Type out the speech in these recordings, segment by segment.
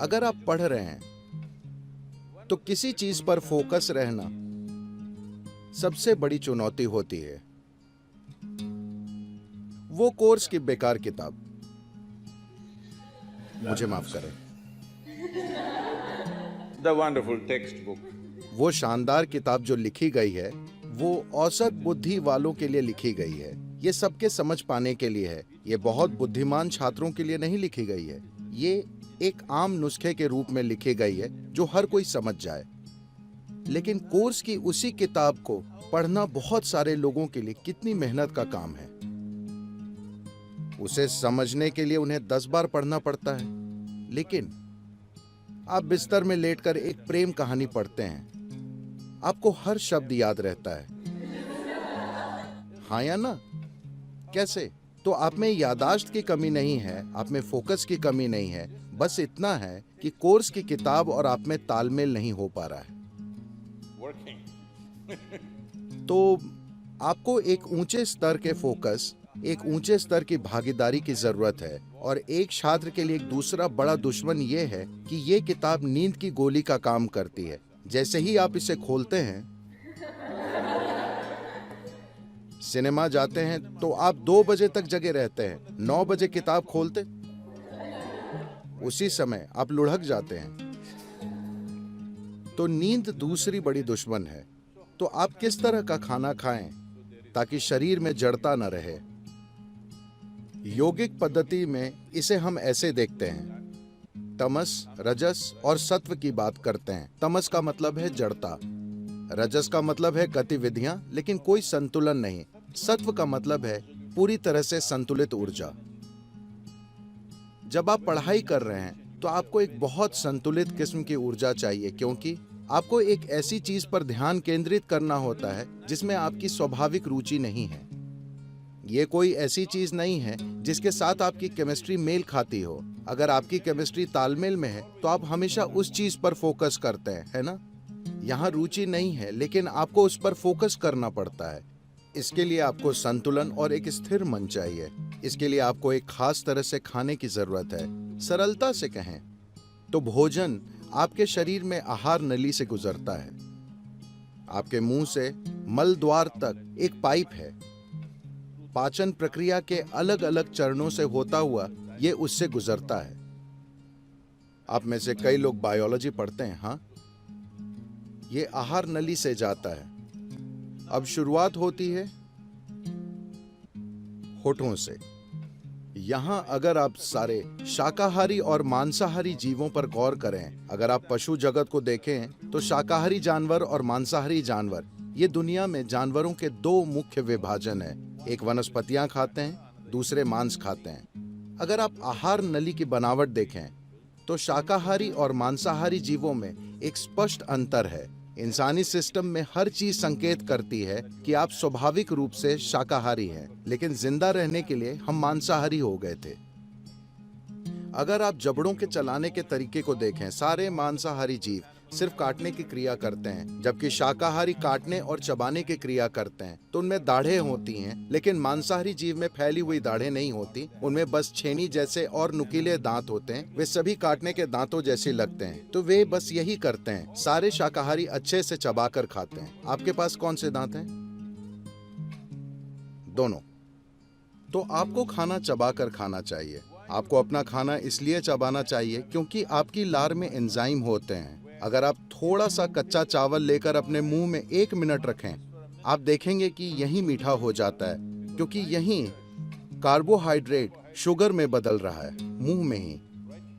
अगर आप पढ़ रहे हैं तो किसी चीज पर फोकस रहना सबसे बड़ी चुनौती होती है। वो कोर्स की बेकार किताब, मुझे माफ करें, The wonderful textbook. वो शानदार किताब जो लिखी गई है वो औसत बुद्धि वालों के लिए लिखी गई है। ये सबके समझ पाने के लिए है। ये बहुत बुद्धिमान छात्रों के लिए नहीं लिखी गई है। ये एक आम नुस्खे के रूप में लिखी गई है जो हर कोई समझ जाए। लेकिन कोर्स की उसी किताब को पढ़ना बहुत सारे लोगों के लिए कितनी मेहनत का काम है। उसे समझने के लिए उन्हें 10 बार पढ़ना पड़ता है। लेकिन आप बिस्तर में लेटकर एक प्रेम कहानी पढ़ते हैं, आपको हर शब्द याद रहता है, हाँ या ना? कैसे? तो आप में यादाश्त की कमी नहीं है, आप में फोकस की कमी नहीं है, बस इतना है कि कोर्स की किताब और आप में तालमेल नहीं हो पा रहा है। तो आपको एक ऊंचे स्तर के फोकस, एक ऊंचे स्तर की भागीदारी की जरूरत है। और एक छात्र के लिए एक दूसरा बड़ा दुश्मन यह है कि यह किताब नींद की गोली का काम करती है। जैसे ही आप इसे खोलते हैं, सिनेमा जाते हैं तो आप 2 बजे तक जगे रहते हैं। 9 बजे किताब खोलते, उसी समय आप लुढ़क जाते हैं। तो नींद दूसरी बड़ी दुश्मन है। तो आप किस तरह का खाना खाएं ताकि शरीर में जड़ता न रहे? योगिक पद्धति में इसे हम ऐसे देखते हैं। तमस, रजस और सत्व की बात करते हैं। तमस का मतलब है जड़ता, रजस का मतलब है गतिविधियां लेकिन कोई संतुलन नहीं, सत्व का मतलब है पूरी तरह से संतुलित ऊर्जा। जब आप पढ़ाई कर रहे हैं तो आपको एक बहुत संतुलित किस्म की ऊर्जा चाहिए, क्योंकि आपको एक ऐसी चीज पर ध्यान केंद्रित करना होता है जिसमें आपकी स्वाभाविक रुचि नहीं है। ये कोई ऐसी चीज नहीं है जिसके साथ आपकी केमिस्ट्री मेल खाती हो। अगर आपकी केमिस्ट्री तालमेल में है तो आप हमेशा उस चीज पर फोकस करते हैं, है ना? यहाँ रुचि नहीं है लेकिन आपको उस पर फोकस करना पड़ता है। इसके लिए आपको संतुलन और एक स्थिर मन चाहिए। इसके लिए आपको एक खास तरह से खाने की जरूरत है। सरलता से कहें तो भोजन आपके शरीर में आहार नली से गुजरता है। आपके मुंह से मल द्वार तक एक पाइप है। पाचन प्रक्रिया के अलग अलग चरणों से होता हुआ ये उससे गुजरता है। आप में से कई लोग बायोलॉजी पढ़ते हैं, हाँ? ये आहार नली से जाता है। अब शुरुआत होती है होठों से। यहां अगर आप सारे शाकाहारी और मांसाहारी जीवों पर गौर करें, अगर आप पशु जगत को देखें तो शाकाहारी जानवर और मांसाहारी जानवर, ये दुनिया में जानवरों के 2 मुख्य विभाजन है। एक वनस्पतियां खाते हैं, दूसरे मांस खाते हैं। अगर आप आहार नली की बनावट देखें तो शाकाहारी और मांसाहारी जीवों में एक स्पष्ट अंतर है। इंसानी सिस्टम में हर चीज संकेत करती है कि आप स्वाभाविक रूप से शाकाहारी हैं, लेकिन जिंदा रहने के लिए हम मांसाहारी हो गए थे। अगर आप जबड़ों के चलाने के तरीके को देखें, सारे मांसाहारी जीव सिर्फ काटने की क्रिया करते हैं, जबकि शाकाहारी काटने और चबाने की क्रिया करते हैं। तो उनमें दाढ़ें होती हैं, लेकिन मांसाहारी जीव में फैली हुई दाढ़ें नहीं होती। उनमें बस छेनी जैसे और नुकीले दांत होते हैं। वे सभी काटने के दांतों जैसे लगते हैं। तो वे बस यही करते हैं। सारे शाकाहारी अच्छे से चबाकर खाते हैं। आपके पास कौन से दांत हैं? दोनों। तो आपको खाना चबाकर खाना चाहिए। आपको अपना खाना इसलिए चबाना चाहिए क्योंकि आपकी लार में एंजाइम होते हैं। अगर आप थोड़ा सा कच्चा चावल लेकर अपने मुंह में 1 मिनट रखें, आप देखेंगे कि यही मीठा हो जाता है, क्योंकि यही कार्बोहाइड्रेट शुगर में बदल रहा है, मुंह में ही।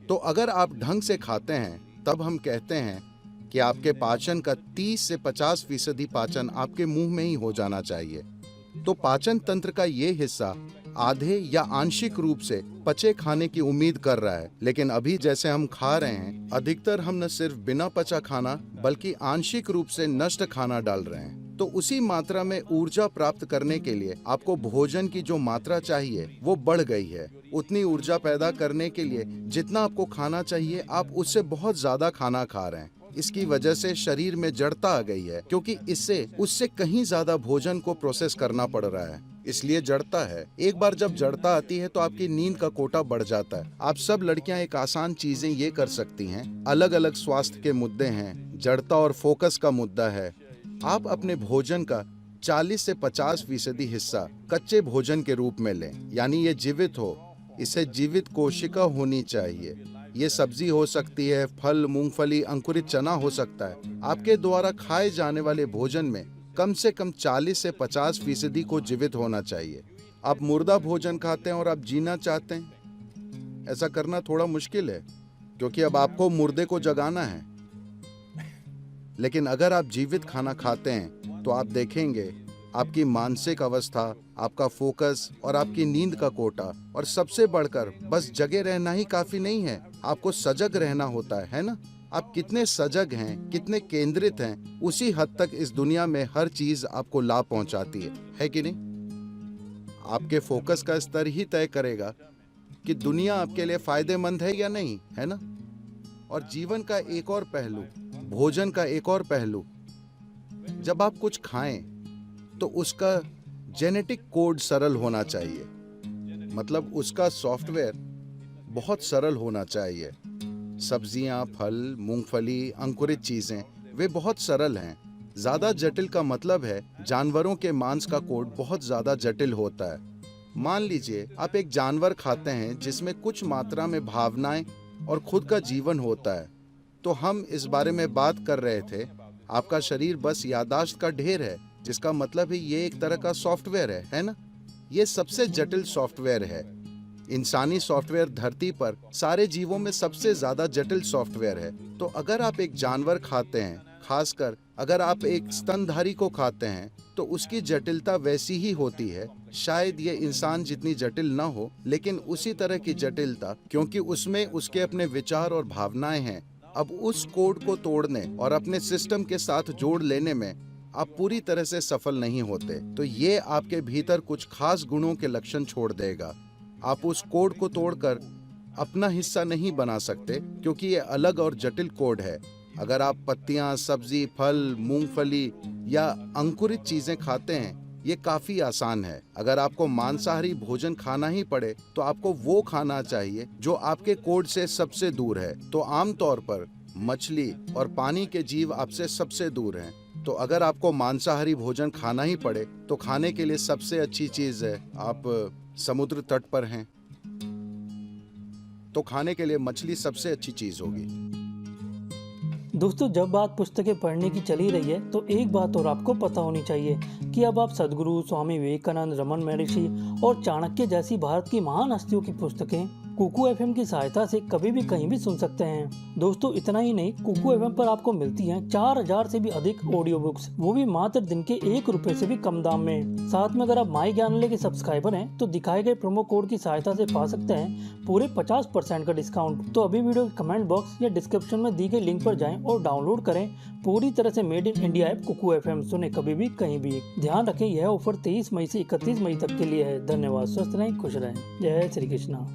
तो अगर आप ढंग से खाते हैं तब हम कहते हैं कि आपके पाचन का 30 से 50% पाचन आपके मुंह में ही हो जाना चाहिए। तो पाचन तंत्र का ये हिस्सा आधे या आंशिक रूप से पचे खाने की उम्मीद कर रहा है, लेकिन अभी जैसे हम खा रहे हैं, अधिकतर हम न सिर्फ बिना पचा खाना बल्कि आंशिक रूप से नष्ट खाना डाल रहे हैं। तो उसी मात्रा में ऊर्जा प्राप्त करने के लिए आपको भोजन की जो मात्रा चाहिए वो बढ़ गई है। उतनी ऊर्जा पैदा करने के लिए जितना आपको खाना चाहिए, आप उससे बहुत ज्यादा खाना खा रहे हैं। इसकी वजह से शरीर में जड़ता आ गई है, क्योंकि इससे उससे कहीं ज्यादा भोजन को प्रोसेस करना पड़ रहा है। इसलिए जड़ता है। एक बार जब जड़ता आती है तो आपकी नींद का कोटा बढ़ जाता है। आप सब लड़कियां एक आसान चीजें ये कर सकती हैं। अलग अलग स्वास्थ्य के मुद्दे हैं, जड़ता और फोकस का मुद्दा है। आप अपने भोजन का 40 से 50% हिस्सा कच्चे भोजन के रूप में लें, यानी ये जीवित हो। इसे जीवित कोशिका होनी चाहिए। ये सब्जी हो सकती है, फल, मूंगफली, अंकुरित चना हो सकता है। आपके द्वारा खाए जाने वाले भोजन में कम से कम 40 से 50% को जीवित होना चाहिए। आप मुर्दा भोजन खाते हैं और आप जीना चाहते हैं, ऐसा करना थोड़ा मुश्किल है, क्योंकि अब आपको मुर्दे को जगाना है। लेकिन अगर आप जीवित खाना खाते हैं तो आप देखेंगे आपकी मानसिक अवस्था, आपका फोकस और आपकी नींद का कोटा, और सबसे बढ़कर बस जगे रहना ही काफी नहीं है, आपको सजग रहना होता है ना? आप कितने सजग हैं, कितने केंद्रित हैं, उसी हद तक इस दुनिया में हर चीज आपको लाभ पहुंचाती है कि नहीं? आपके फोकस का स्तर ही तय करेगा कि दुनिया आपके लिए फायदेमंद है या नहीं, है ना? और जीवन का एक और पहलू, भोजन का एक और पहलू, जब आप कुछ खाएं तो उसका जेनेटिक कोड सरल होना चाहिए। मतलब उसका सॉफ्टवेयर बहुत सरल होना चाहिए। सब्जियां, फल, मूंगफली, अंकुरित चीजें, वे बहुत सरल हैं। ज्यादा जटिल का मतलब है जानवरों के मांस का कोड बहुत ज्यादा जटिल होता है। मान लीजिए आप एक जानवर खाते हैं जिसमें कुछ मात्रा में भावनाएं और खुद का जीवन होता है। तो हम इस बारे में बात कर रहे थे, आपका शरीर बस याददाश्त का ढेर है, जिसका मतलब है ये एक तरह का सॉफ्टवेयर है ना? ये सबसे जटिल सॉफ्टवेयर है। इंसानी सॉफ्टवेयर धरती पर सारे जीवों में सबसे ज्यादा जटिल सॉफ्टवेयर है। तो अगर आप एक जानवर खाते हैं, खासकर अगर आप एक स्तनधारी को खाते हैं, तो उसकी जटिलता वैसी ही होती है। शायद ये इंसान जितनी जटिल ना हो, लेकिन उसी तरह की जटिलता, क्योंकि उसमें उसके अपने विचार और भावनाएं हैं। अब उस कोड को तोड़ने और अपने सिस्टम के साथ जोड़ लेने में आप पूरी तरह से सफल नहीं होते। तो ये आपके भीतर कुछ खास गुणों के लक्षण छोड़ देगा। आप उस कोड को तोड़कर अपना हिस्सा नहीं बना सकते, क्योंकि ये अलग और जटिल कोड है। अगर आप पत्तियां, सब्जी, फल, मूंगफली या अंकुरित चीजें खाते हैं, ये काफी आसान है। अगर आपको मांसाहारी भोजन खाना ही पड़े तो आपको वो खाना चाहिए जो आपके कोड से सबसे दूर है। तो आमतौर पर मछली और पानी के जीव आपसे सबसे दूर हैं। तो अगर आपको मांसाहारी भोजन खाना ही पड़े तो खाने के लिए सबसे अच्छी चीज है, आप समुद्र तट पर हैं तो खाने के लिए मछली सबसे अच्छी चीज होगी। दोस्तों, जब बात पुस्तकें पढ़ने की चली रही है तो एक बात और आपको पता होनी चाहिए कि अब आप सद्गुरु, स्वामी विवेकानंद, रमन महर्षि और चाणक्य जैसी भारत की महान हस्तियों की पुस्तकें कुकू एफएम की सहायता से कभी भी कहीं भी सुन सकते हैं। दोस्तों, इतना ही नहीं, कुकू एफएम पर आपको मिलती हैं 4000 से भी अधिक ऑडियो बुक्स, वो भी मात्र दिन के 1 रुपए से भी कम दाम में। साथ में अगर आप माई ज्ञानालय के सब्सक्राइबर हैं तो दिखाए गए प्रोमो कोड की सहायता से पा सकते हैं पूरे 50% का डिस्काउंट। तो अभी वीडियो के कमेंट बॉक्स या डिस्क्रिप्शन में दी गई लिंक पर जाएं और डाउनलोड करें पूरी तरह से made in India app Kuku FM. सुने कभी भी कहीं भी। ध्यान रखें, यह ऑफर 23 मई से 31 मई तक के लिए है। धन्यवाद। स्वस्थ रहें, खुश रहें। जय श्री कृष्णा।